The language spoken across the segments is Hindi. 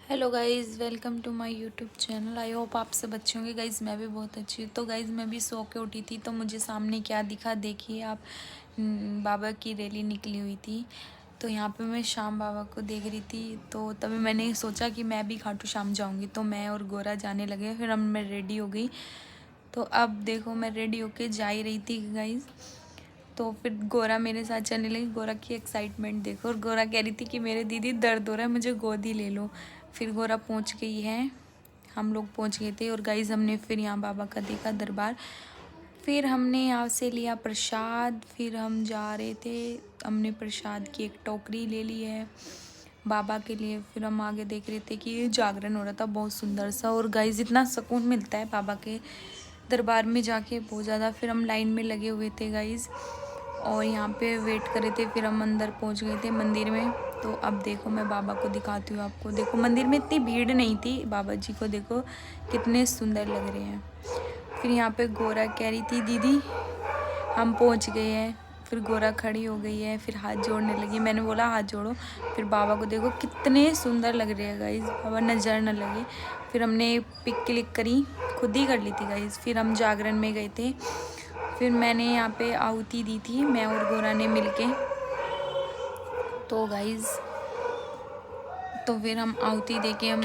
Hello guys, welcome to my YouTube channel. I hope आप सब अच्छे होंगे। गाइज़ मैं भी बहुत अच्छी हूँ। तो गाइज़ मैं भी सो के उठी थी तो मुझे सामने क्या दिखा देखिए आप। बाबा की रैली निकली हुई थी तो यहाँ पे मैं शाम बाबा को देख रही थी। तो तभी मैंने सोचा कि मैं भी खाटू शाम जाऊँगी। तो मैं और गोरा जाने लगे, फिर मैं रेडी हो गई। तो अब देखो मैं रेडी होके जा ही रही थी गाइज़। तो फिर गोरा मेरे साथ चलने लगी। गोरा की एक्साइटमेंट देखो, और गोरा कह रही थी कि मेरे दीदी दर्द हो रहा है, मुझे गोदी ले लो। फिर गोरा पहुंच गई है, हम लोग पहुंच गए थे। और गाइज़ हमने फिर यहाँ बाबा का देखा दरबार। फिर हमने यहाँ से लिया प्रसाद। फिर हम जा रहे थे, हमने प्रसाद की एक टोकरी ले ली है बाबा के लिए। फिर हम आगे देख रहे थे कि जागरण हो रहा था बहुत सुंदर सा। और गाइज़ इतना सुकून मिलता है बाबा के दरबार में जाके, बहुत ज़्यादा। फिर हम लाइन में लगे हुए थे गाइज़ और यहाँ पे वेट कर रहे थे। फिर हम अंदर पहुँच गए थे मंदिर में। तो अब देखो मैं बाबा को दिखाती हूँ आपको। देखो मंदिर में इतनी भीड़ नहीं थी, बाबा जी को देखो कितने सुंदर लग रहे हैं। फिर यहाँ पे गोरा कह रही थी दीदी हम पहुँच गए हैं। फिर गोरा खड़ी हो गई है, फिर हाथ जोड़ने लगी। मैंने बोला हाथ जोड़ो। फिर बाबा को देखो कितने सुंदर लग रहे हैं गाइज़, बाबा नज़र न लगे। फिर हमने पिक क्लिक करी, खुद ही कर ली थी गाइज़। फिर हम जागरण में गए थे। फिर मैंने यहाँ पे आहुति दी थी, मैं और गोरा ने मिलके। तो गाइज़ तो फिर हम आहुति दे के हम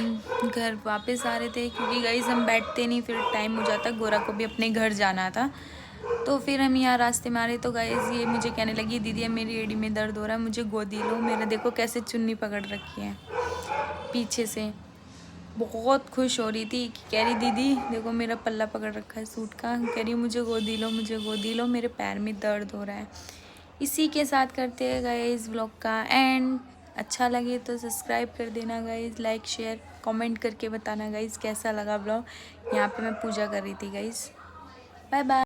घर वापस आ रहे थे, क्योंकि गाइज़ हम बैठते नहीं, फिर टाइम हो जाता। गोरा को भी अपने घर जाना था। तो फिर हम यहाँ रास्ते में आ रहे। तो गाइज़ ये मुझे कहने लगी दीदी मेरी एड़ी में दर्द हो रहा है, मुझे गोदी लो। मेरा देखो कैसे चुन्नी पकड़ रखी है पीछे से। बहुत खुश हो रही थी कि कह रही दीदी देखो मेरा पल्ला पकड़ रखा है सूट का, कह रही मुझे गोदी लो, मुझे गोदी लो, मेरे पैर में दर्द हो रहा है। इसी के साथ करते हैं गाइस व्लॉग का एंड। अच्छा लगे तो सब्सक्राइब कर देना गाइस, लाइक शेयर कमेंट करके बताना गाइस कैसा लगा व्लॉग। यहाँ पे मैं पूजा कर रही थी गाइस। Bye bye.